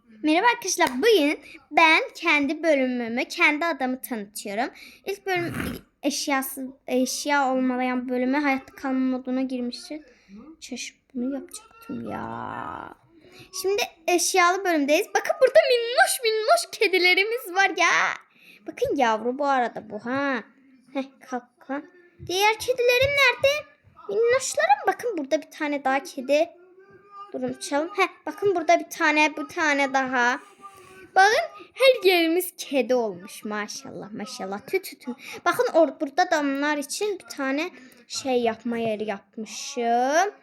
Merhaba arkadaşlar. Bugün ben kendi bölümümü, kendi adamı tanıtıyorum. İlk bölüm eşya olmayan bölüme hayatta kalma moduna girmiştim. Bunu yapacaktım ya. Şimdi eşyalı bölümdeyiz. Bakın burada minnoş kedilerimiz var ya. Bakın yavru bu arada bu ha. Kalk lan. Diğer kedilerim nerede? Minnoşlarım. Bakın burada bir tane daha kedi. Durun çalım. Bakın burada bir tane daha. Bakın her yerimiz kedi olmuş maşallah maşallah. Tütütüm. Bakın burada damlar için bir tane şey yapma yeri yapmışım.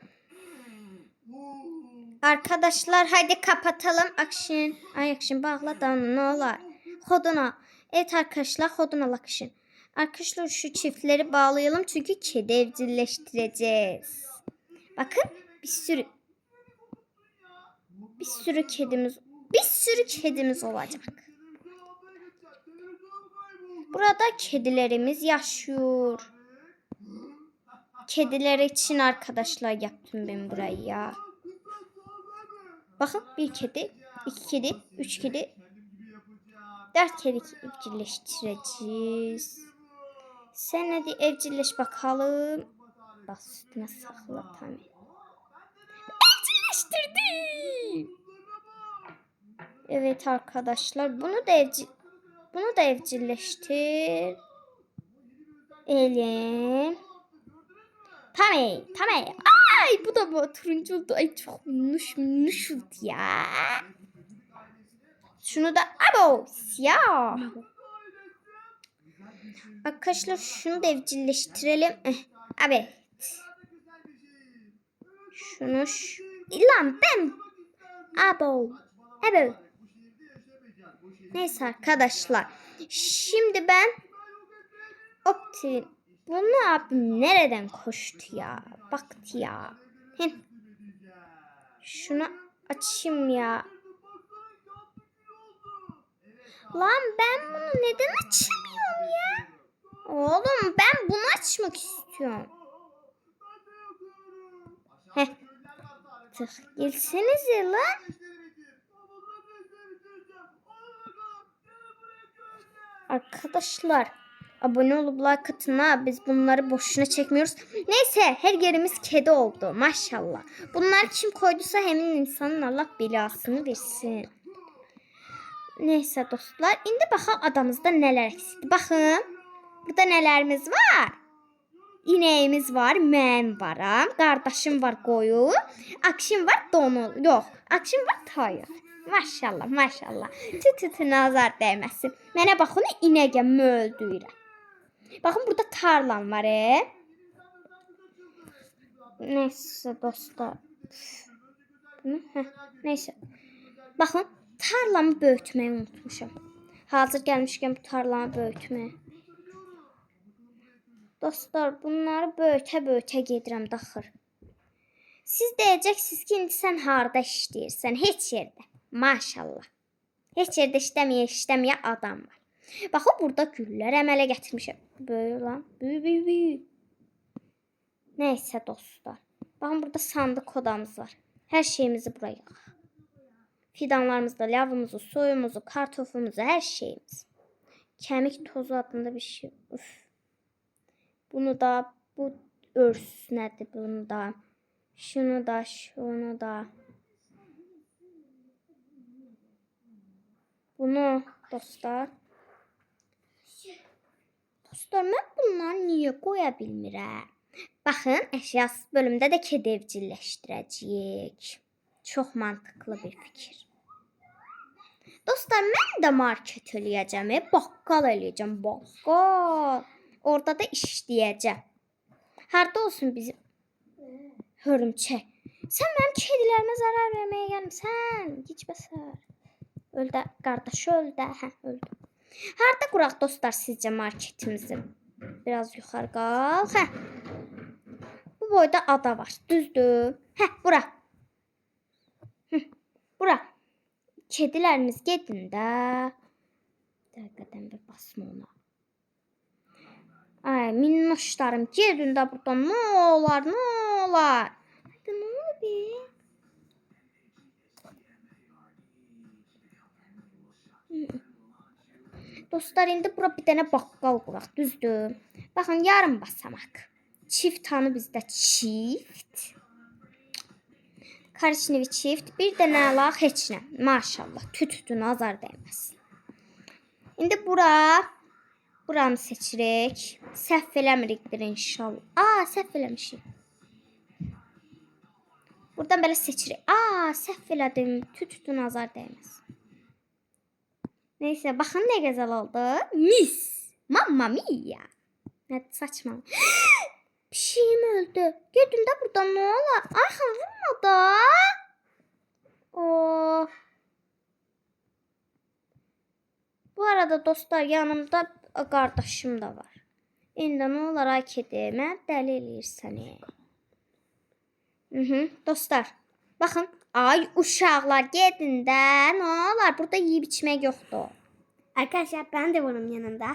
Arkadaşlar hadi kapatalım. Action bağla damla ne olar. Hoduna. Evet arkadaşlar hoduna action. Arkadaşlar şu çiftleri bağlayalım çünkü kedi evcilleştireceğiz. Bakın bir sürü kedimiz olacak. Burada kedilerimiz yaşıyor. Kediler için arkadaşlar yaptım ben burayı ya. Bakın bir kedi, iki kedi, üç kedi, 4 kedi evcilleştireceğiz. Sen hadi evcilleş bakalım. Bak üstüne sakla tamam. Evcilleştirdim. Evet arkadaşlar bunu da evcilleştir. Elim. Tamam. Ay bu da bu turuncu oldu. Ay çok minnoş oldu ya. Şunu da siyah. Arkadaşlar şunu da evcilleştirelim. Evet. Şunu lan ben. Evet. Neyse arkadaşlar. Şimdi ben bunu abi nereden koştu ya? Baktı ya. Şunu açayım ya. Lan ben bunu neden açamıyorum ya? Oğlum ben bunu açmak istiyorum. Gelsenize lan. Arkadaşlar abone olup like atın ha. Biz bunları boşuna çekmiyoruz. Neyse her yerimiz kedi oldu maşallah. Bunlar kim koyduysa hemen insanın Allah belasını versin. Neyse dostlar. Şimdi bakalım adamızda neler eksikti. Bakın. Burada nelerimiz var. İneğimiz var. Mən varam. Kardeşim var koyu. Akşin var donul. Yok. Akşin var tayır. Maşallah. Tütü nazar değməsin. Mənə baxın inəgə öldürürəm. Bakın burada tarlam var. Neyse dostlar. Neyse. Bakın tarlamı böyütmeyi unutmuşum. Hazır gelmişken bu tarlamı böyütmeye. Dostlar bunları böyütə gedirəm daxır. Siz deyəcəksiniz ki, indi sən harda işləyirsən? Heç yerdə. Maşallah. Heç yerdə işləməyə adam var. Baxın burada güllər əmələ gətirmişəm. Böyük lan. Böyük. Neyse dostlar. Bakın burada sandıq odamız var. Hər şeyimizi buraya yığaq. Fidanlarımızda lavımızı, soyumuzu, kartofumuzu, hər şeyimiz. Kemik tozu adında bir şey. Bunu da bu örs nədir bunu da. Şunu da. Bunu dostlar. Dostlar mən bunları niyə qoya bilmirəm? Baxın, əşyasız bölümdə də kedi evcilleşdirəcəyik. Çox mantıqlı bir fikir. Dostlar mən də market eləyəcəm, baqqal eləyəcəm, baqqal. Orada da işləyəcəm. Harda olsun bizim hörümçək. Sən mənim kedilərimə zarar verməyə gəlmisən. Gecbəsər. Öldü, qardaşı öldü. Öldü. Harda quraq dostlar sizcə marketimizi? Biraz yuxarı qalx. Bu boyda ada var. Düzdür? Bura. Bura. Kediləriniz gedin də. Dəqiqədən bir basma ona. Ay minnoşlarım gedin də buradan. Nə olar? Hadi nə olur be? Dostlar, indi bura bir dənə baqqal quraq, düzdür? Baxın, yarım basamaq. Çift tanı bizdə çift. Korичневый çift. Bir dənə alaq, heç nə. Maşallah, tütütü nazar dəyməsin. İndi buranı seçirik. Səhv eləmirikdir inşallah. Səhv eləmişik. Buradan belə seçirik. Səhv elədim. Tütütü nazar dəyməsin. Neyse, baxın nə gözəl oldu. Mis. Mamma mia. Nə saçma. Pişiyim öldü. Gedin də buradan, nə olar? Arxam vurma da. Bu arada dostlar, yanımda qardaşım da var. İndi nə olar ay kedi? Mən dəli eləyirsən. Dostlar, baxın. Ay uşaqlar, gedin də. Nə olar? Burada yeyib içmək yoxdur. Arkadaşlar ben de varım yanında.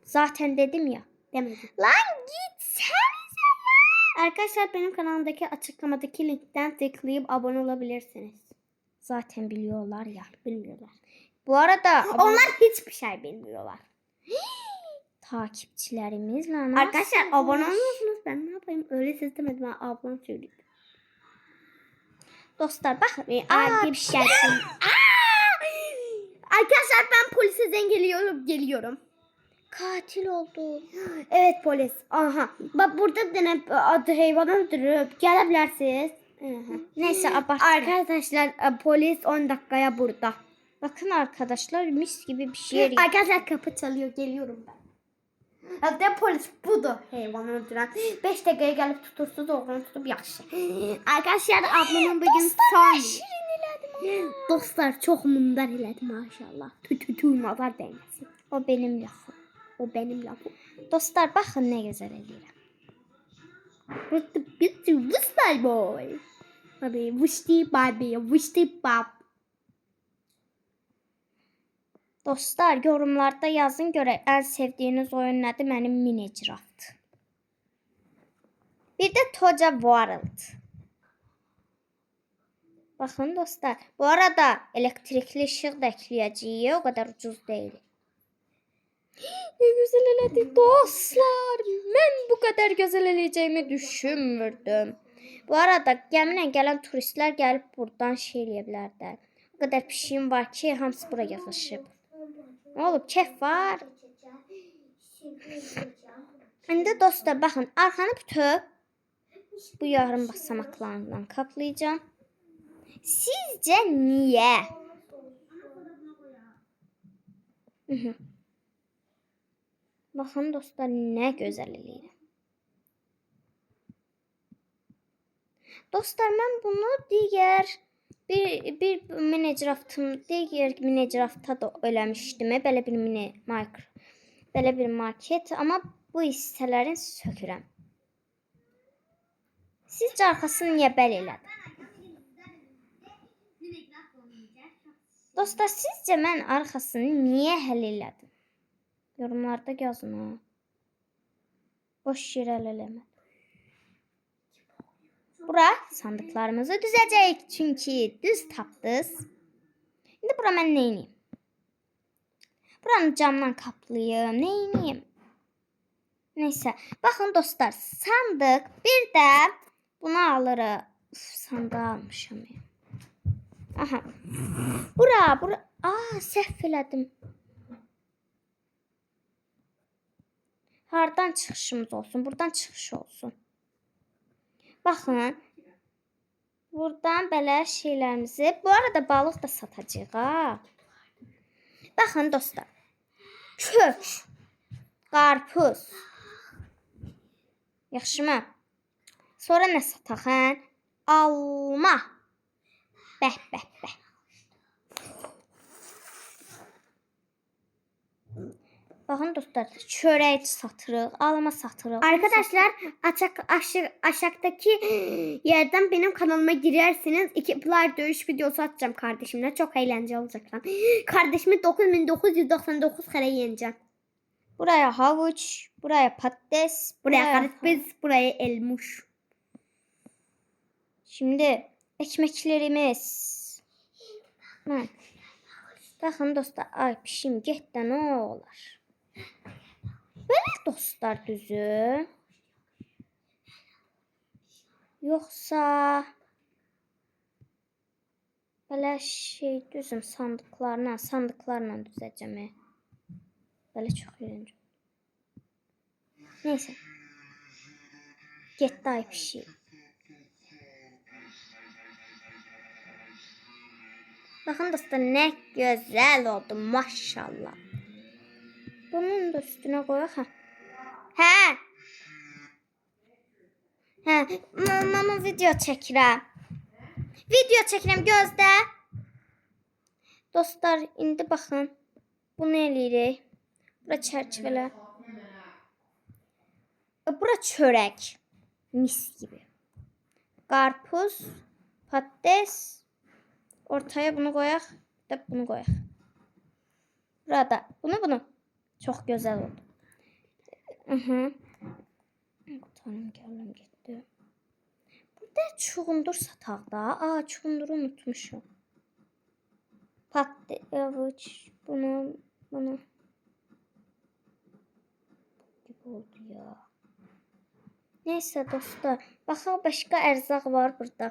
Zaten dedim ya. Demedim. Lan gitsenize ya. Arkadaşlar benim kanalımdaki açıklamadaki linkten tıklayıp abone olabilirsiniz. Zaten biliyorlar ya. Bilmiyorlar. Bu arada Onlar hiçbir şey bilmiyorlar. takipçilerimizle Arkadaşlar abone olmuyorsunuz. Ben ne yapayım? Öyle siz demedim. Ben ablam söyledi. Dostlar bakın. Bir şey. Arkadaşlar ben polise geliyorum. Katil oldu. Evet polis. Aha. Bak burada bir tane adı hayvan öldürüp gelebilirsiniz. Neyse abartmayın. Arkadaşlar polis 10 dakikaya burada. Bakın arkadaşlar, mis gibi bir şey. Arkadaşlar kapı çalıyor, geliyorum ben. Hatta polis budur hayvan öldüren. 5 dakikaya gelip tutursuz oğlunu tutup yaxşı. Arkadaşlar ablamın bugün son. Dostlar çok mundar elədi maşallah. Tütü nazar değmesin. O benim lafım. O benim lafım. Dostlar bakın ne güzel eləyirəm. Whistle boy. Baby, whistle baby, whistle bab. Dostlar, yorumlarda yazın görək ən sevdiyiniz oyun nədir? Mənim Minecraft. Bir də Toca World. Baxın dostlar, bu arada elektrikli işıq da ekləyəcəyik, o qədər ucuz deyil. Ne güzel elədi dostlar. Mən bu qədər gözəl eləyəcəyimi düşünmürdüm. Bu arada gəminlə gələn turistlər gəlib buradan şey eləyə bilərlər. O qədər pişiyim var ki, hamısı bura yığışıb. Ne olub, kef var. İndi dostlar baxın, arxanı bütöv bu yarım basamaklarından kaplayacağım. Sizce niye? Baxın dostlar, nə gözəl eləyirəm. Dostlar, mən bunu digər Minecraft'ta da eləmişdim. Belə bir market, amma bu hissələrin sökürəm. Sizcə arxasını niyə bəl elədim? Dostlar, sizcə mən arxasını niyə həll elədim? Yorumlarda yazın ha. Boş yerə həll eləmə. Bura sandıklarımızı düzəcəyik. Çünki düz tapdınız. İndi bura mən nə edeyim? Buranı camdan kaplayım. Nə edeyim? Neyse. Baxın dostlar. Sandıq. Bir də bunu alırıq. Sandığı almışam. Aha. Bura. Səhv elədim. Hardan çıxışımız olsun? Buradan çıxış olsun. Baxın. Buradan belə şeylərimizi. Bu arada balıq da satacağıq ha. Baxın dostlar. Kök. Qarpuz. Yaxşımı? Sonra nə sataq hə? Alma. Bəh. Bakın dostlar, çörək satırıq, alma satırıq. Arkadaşlar aşağıdaki yerden benim kanalıma girersiniz. 2 player dövüş videosu atacağım kardeşimle. Çok eğlenceli olacak lan. Kardeşimi 9999 kere yeneceğim. Buraya havuç, buraya patates, buraya karpuz, buraya elmuş. Şimdi ekmeklerimiz. Baxın dostlar, ay pişim get də nə olar? Belə dostlar düzü. Yoxsa belə şey düzüm sandıqlarla düzəcəm. Belə çox iyrənc. Neyse. Getdi ay pişik. Baxın dostlar, nə gözəl oldu maşallah. Bunun da üstünə qoyaq ha. Hə, mama video çəkirəm. Gözlə. Dostlar, indi baxın. Bunu eləyirik. Bura çərçivələr. Bura çörək. Mis gibi. Qarpuz, patates. Ortaya bunu qoyaq. Da bunu qoyaq. Burada bunu. Çox gözəl oldu. Qutanım gələm getdi. Burada çuğundur sataq da. Çuğunduru unutmuşum. Patates, avuç, bunu. Gibi oldu ya. Neyse dostlar. Baxaq başqa ərzaq var burada.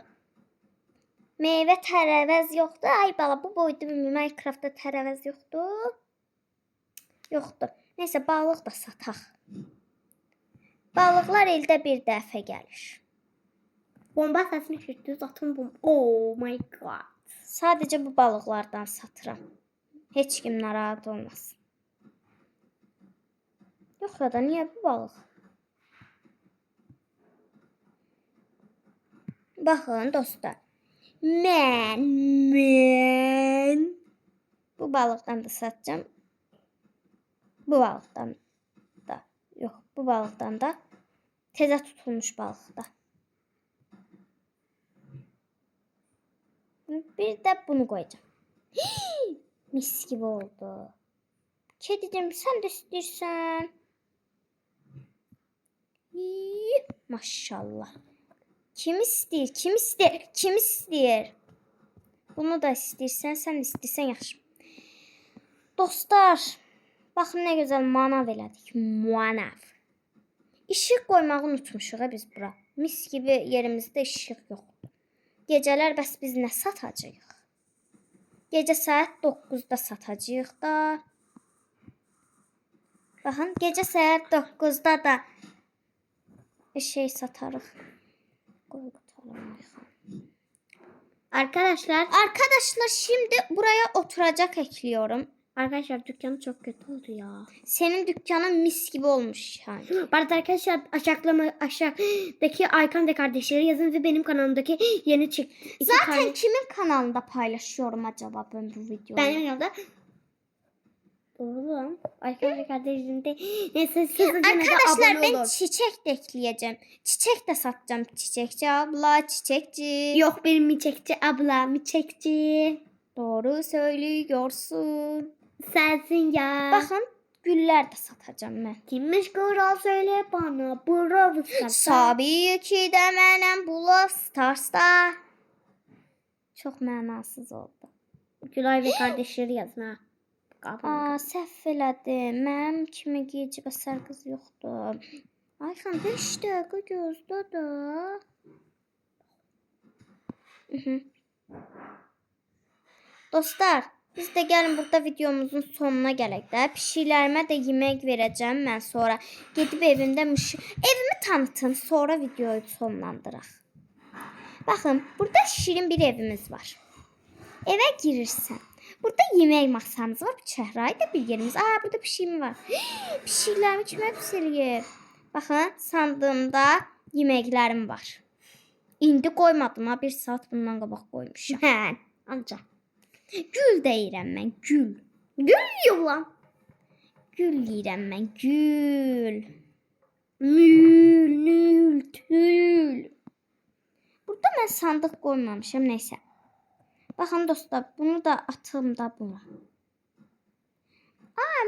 Meyvə tərəvəz yoxdur. Ay bala, bu boyda Minecraftda tərəvəz yoxdur. Yoxdur. Neyse balıq da sataq. Balıqlar ildə bir dəfə gəlir. Bomba səsini eşitdiniz, atın bomba. Oh my god. Sadəcə bu balıqlardan satıram. Heç kim narahat olmasın. Yox ya da niyə bu balıq? Baxın dostlar. Mən bu balıqdan da satacağım. Bu balıqdan da təzə tutulmuş balıqda. Bir də bunu qoyacağım. Mis gibi oldu. Kedicim, sən də istəyirsən. Maşallah. Kim istəyir? Bunu da istəyirsən, sən istəyirsən, yaxşı. Dostlar, baxın nə gözəl manav elədik. Manav. İşıq qoymağı unutmuşuq biz bura. Mis gibi yerimizdə işıq yoxdur. Gecələr bəs biz nə satacağıq? Gecə saat 9-da satacağıq da. Baxın, gecə saat 9-da da şey satarıq. Qoy qutalım. Arkadaşlar şimdi buraya oturacak ekliyorum. Arkadaşlar dükkanı çok kötü oldu ya. Senin dükkanın mis gibi olmuş yani. Bu arada arkadaşlar aşağıdaki Aykan kardeşleri yazın ve benim kanalımdaki yeni çıktı. Zaten kimin kanalında paylaşıyorum acaba ben bu videoyu? Benim kanalımda. Oğlum Aykan kardeşlerinde neyse siz arkadaşlar ben çiçek de ekleyeceğim. Çiçek de satacağım. Çiçekçi abla, çiçekçi. Yok benim miçekçi abla, miçekçi. Doğru söylüyorsun. Sensin ya. Bakın güller de satacağım ben. Kimmiş kral söyle bana. Bravo Stars'ta. Tabii ki de benim Brawl Stars'ta. Çok manasız oldu. Gülay ve kardeşleri yazın ha. Səhv elədim. Mənim kimi geyicə bəsər qız yoxdur. Ayxan 5 dəqiqə gözlə də. Dostlar, biz də gəlin burada videomuzun sonuna gələk də. Pişiklərimə də yemək verəcəm mən sonra. Gedib evimi tanıtın, sonra videoyu sonlandıraq. Baxın, burada şirin bir evimiz var. Evə girirsən. Burada yemək masamız var. Çəhrayı da bir yerimiz. Burada pişiyim var. Pişiklərimi kimə pis eləyib? Baxın, sandığımda yeməklərim var. İndi qoymadım ha. 1 saat bundan qabaq qoymuşam. Ancaq. Gül deyirəm mən. Gül. Gül yola. Gül deyirəm mən. Gül. Tül. Burada mən sandıq qoymamışam. Neysə. Baxın dostlar, bunu da atım da buna.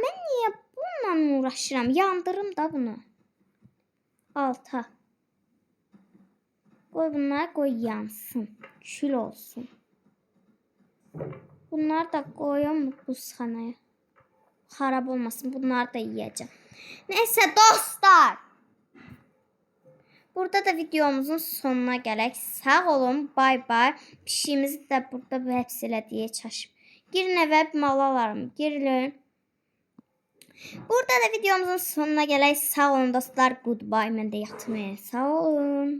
Mən niyə bununla uğraşıram? Yandırım da bunu. Alta. Qoy bunları, qoy yansın. Kül olsun. Bunları da koyuyorum buzxanaya. Xarab olmasın. Bunları da yiyeceğim. Neyse dostlar. Burada da videomuzun sonuna gələk. Sağ olun. Bay bay. Pişiyimizi de burada bir hepsi elədiyə çaşıb. Girin evə malalarım. Girin. Burada da videomuzun sonuna gələk. Sağ olun dostlar. Goodbye. Mən də yatmaya. Sağ olun.